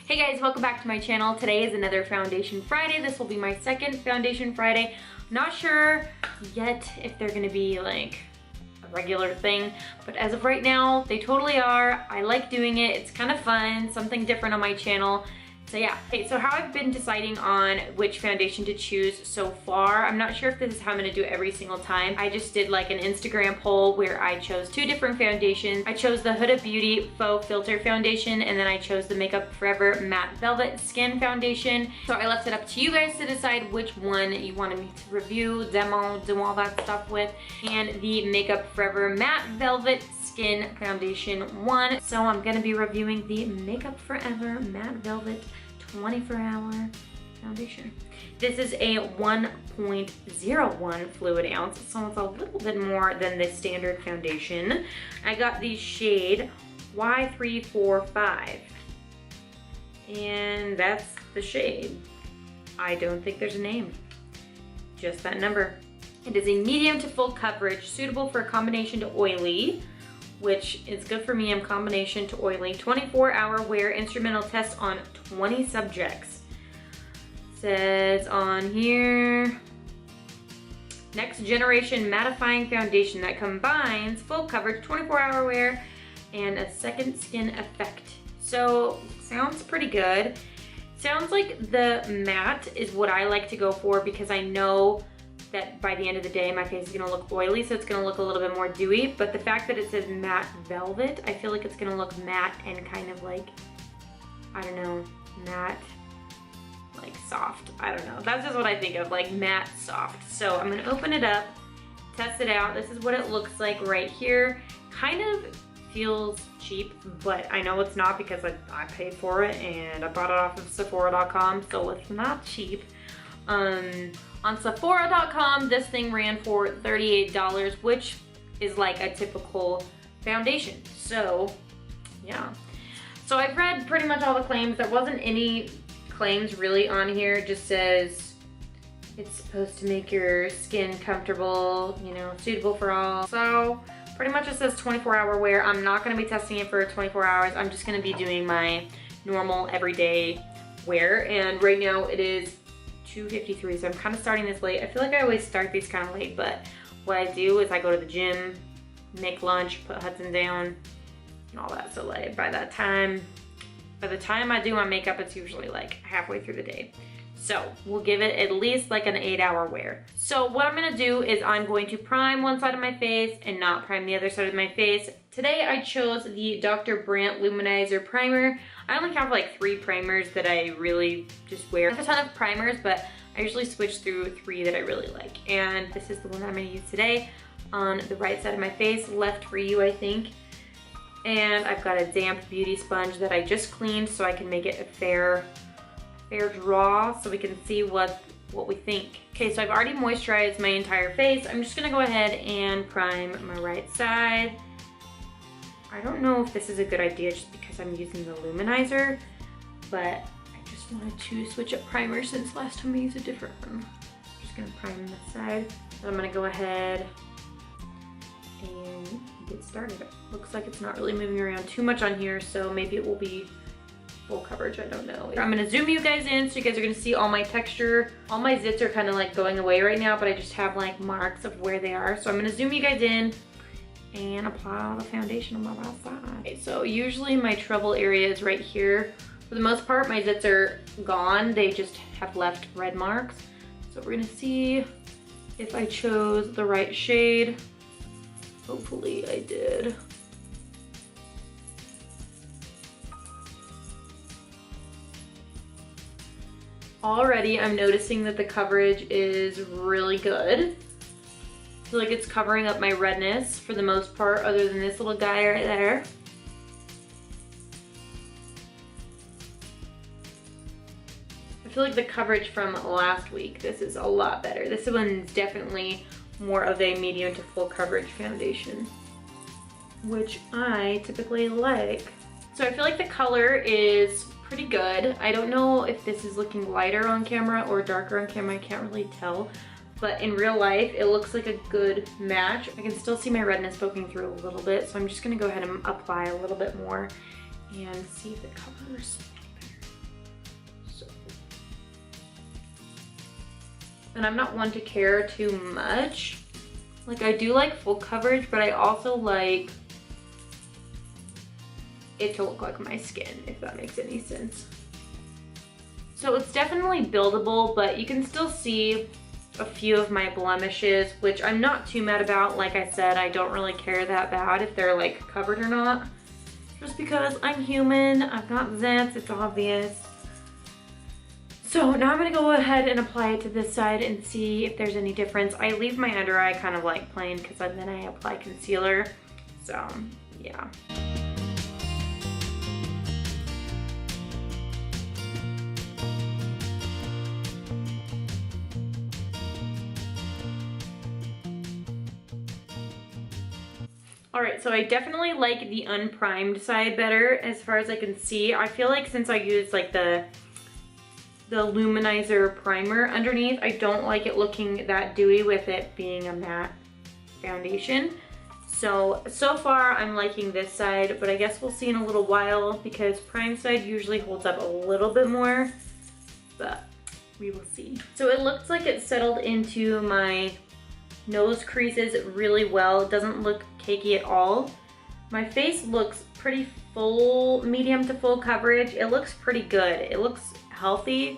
Hey guys, welcome back to my channel. Today is another Foundation Friday. This will be my second Foundation Friday. Not sure yet if they're gonna be like a regular thing, but as of right now, they totally are. I like doing it. It's kind of fun, something different on my channel. So yeah, okay, so how I've been deciding on which foundation to choose so far, I'm not sure if this is how I'm gonna do it every single time. I just did like an Instagram poll where I chose two different foundations. I chose the Huda Beauty Faux Filter Foundation, and then I chose the Makeup Forever Matte Velvet Skin Foundation. So I left it up to you guys to decide which one you wanted me to review, demo, do all that stuff with. And the Makeup Forever Matte Velvet Skin Foundation one. So I'm gonna be reviewing the Makeup Forever Matte Velvet 24-hour foundation. This is a 1.01 fluid ounce, so it's a little bit more than the standard foundation. I got the shade Y345, and that's the shade. I don't think there's a name, just that number. It is a medium to full coverage, suitable for a combination to oily, which is good for me. I'm combination to oily. 24-hour wear, instrumental test on 20 subjects. Says on here, next generation mattifying foundation that combines full coverage, 24-hour wear, and a second skin effect. So sounds pretty good. Sounds like the matte is what I like to go for because I know that by the end of the day my face is gonna look oily, so it's gonna look a little bit more dewy. But the fact that it says matte velvet, I feel like it's gonna look matte and kind of like, I don't know, matte, like soft. I don't know. That's just what I think of, like matte soft. So I'm gonna open it up, test it out. This is what it looks like right here. Kind of feels cheap, but I know it's not because I paid for it and I bought it off of Sephora.com, so it's not cheap. On Sephora.com, this thing ran for $38, which is like a typical foundation. So, yeah. So I've read pretty much all the claims. There wasn't any claims really on here. It just says it's supposed to make your skin comfortable, you know, suitable for all. So pretty much it says 24-hour wear. I'm not gonna be testing it for 24 hours. I'm just gonna be doing my normal everyday wear. And right now it is 2:53, so I'm kind of starting this late. I feel like I always start these kind of late, but what I do is I go to the gym, make lunch, put Hudson down, and all that. So like by the time I do my makeup, it's usually like halfway through the day. So we'll give it at least like an 8-hour wear. So what I'm gonna do is I'm going to prime one side of my face and not prime the other side of my face. Today I chose the Dr. Brandt Luminizer Primer. I only have like 3 primers that I really just wear. I have a ton of primers, but I usually switch through 3 that I really like. And this is the one that I'm gonna use today on the right side of my face, left for you, I think. And I've got a damp beauty sponge that I just cleaned so I can make it a fair draw so we can see what we think. Okay, so I've already moisturized my entire face. I'm just gonna go ahead and prime my right side. I don't know if this is a good idea just because I'm using the luminizer, but I just wanted to switch up primer since last time I used a different one. I'm just gonna prime this side. And I'm gonna go ahead and get started. Looks like it's not really moving around too much on here, so maybe it will be full coverage, I don't know. I'm gonna zoom you guys in so you guys are gonna see all my texture. All my zits are kind of like going away right now, but I just have like marks of where they are. So I'm gonna zoom you guys in and apply all the foundation on my right side. Okay, so usually my trouble area is right here. For the most part, my zits are gone. They just have left red marks. So we're gonna see if I chose the right shade. Hopefully I did. Already I'm noticing that the coverage is really good. I feel like it's covering up my redness for the most part, other than this little guy right there. I feel like the coverage from last week, this is a lot better. This one's definitely more of a medium to full coverage foundation, which I typically like. So I feel like the color is pretty good. I don't know if this is looking lighter on camera or darker on camera, I can't really tell. But in real life, it looks like a good match. I can still see my redness poking through a little bit, so I'm just gonna go ahead and apply a little bit more and see if it covers any better. and I'm not one to care too much. Like, I do like full coverage, but I also like it to look like my skin, if that makes any sense. So it's definitely buildable, but you can still see a few of my blemishes, which I'm not too mad about. Like I said, I don't really care that bad if they're like covered or not. Just because I'm human, I've got zits, it's obvious. So now I'm gonna go ahead and apply it to this side and see if there's any difference. I leave my under eye kind of like plain because then I apply concealer. So yeah. All right, so I definitely like the unprimed side better as far as I can see. I feel like since I used like the luminizer primer underneath, I don't like it looking that dewy with it being a matte foundation. So far I'm liking this side, but I guess we'll see in a little while because prime side usually holds up a little bit more, but we will see. So it looks like it settled into my nose creases really well. It doesn't look cakey at all. My face looks pretty full, medium to full coverage. It looks pretty good. It looks healthy,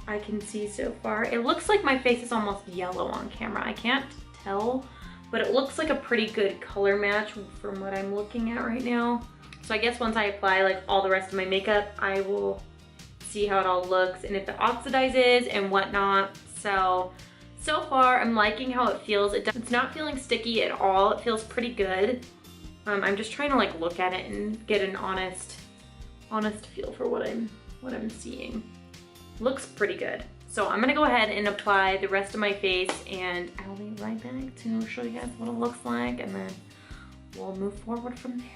I can see so far. It looks like my face is almost yellow on camera. I can't tell, but it looks like a pretty good color match from what I'm looking at right now. So I guess once I apply like all the rest of my makeup, I will see how it all looks and if it oxidizes and whatnot. So far, I'm liking how it feels. It's not feeling sticky at all. It feels pretty good. I'm just trying to like look at it and get an honest feel for what I'm seeing. Looks pretty good. So I'm gonna go ahead and apply the rest of my face and I'll be right back to show you guys what it looks like and then we'll move forward from there.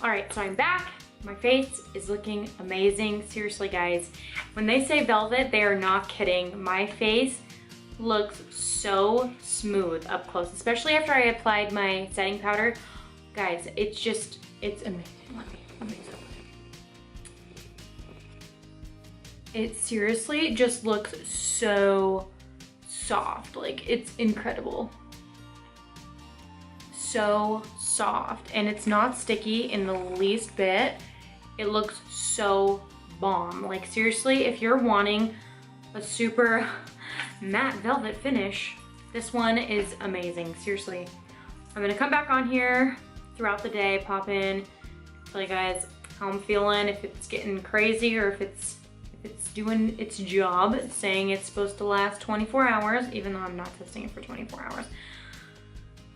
All right, so I'm back. My face is looking amazing. Seriously, guys, when they say velvet, they are not kidding. My face looks so smooth up close, especially after I applied my setting powder. Guys, it's amazing. Let me zoom in. It seriously just looks so soft. Like, it's incredible. So soft, and it's not sticky in the least bit. It looks so bomb. Like, seriously, if you're wanting a super matte velvet finish, this one is amazing. Seriously, I'm gonna come back on here throughout the day, pop in, tell you guys how I'm feeling, if it's getting crazy or if it's doing its job. It's saying it's supposed to last 24 hours, even though I'm not testing it for 24 hours.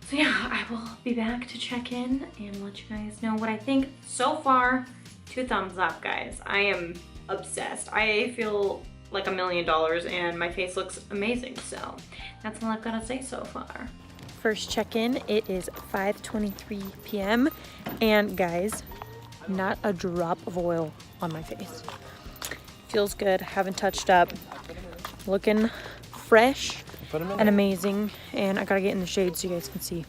So yeah, I will be back to check in and let you guys know what I think. So far, 2 thumbs up, guys. I am obsessed. I feel like $1 million and my face looks amazing. So that's all I've got to say so far. First check-in, it is 5:23 p.m. and guys, not a drop of oil on my face. Feels good, haven't touched up, looking fresh and amazing. And I gotta get in the shade so you guys can see.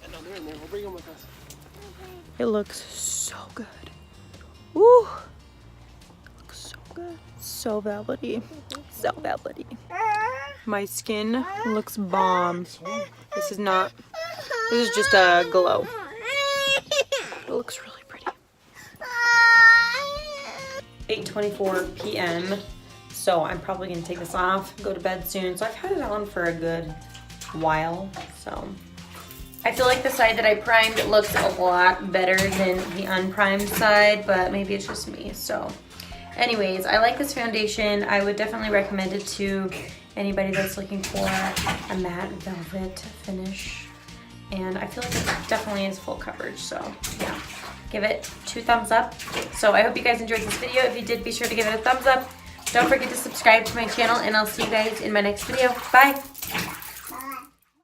It looks so good. Woo! Looks so good. So velvety. So velvety. My skin looks bomb. This is just a glow. It looks really pretty. 8:24 p.m. So I'm probably gonna take this off, go to bed soon. So I've had it on for a good while. So I feel like the side that I primed looks a lot better than the unprimed side, but maybe it's just me. So anyways, I like this foundation. I would definitely recommend it to anybody that's looking for a matte velvet finish. And I feel like it definitely is full coverage. So yeah, give it 2 thumbs up. So I hope you guys enjoyed this video. If you did, be sure to give it a thumbs up. Don't forget to subscribe to my channel and I'll see you guys in my next video. Bye.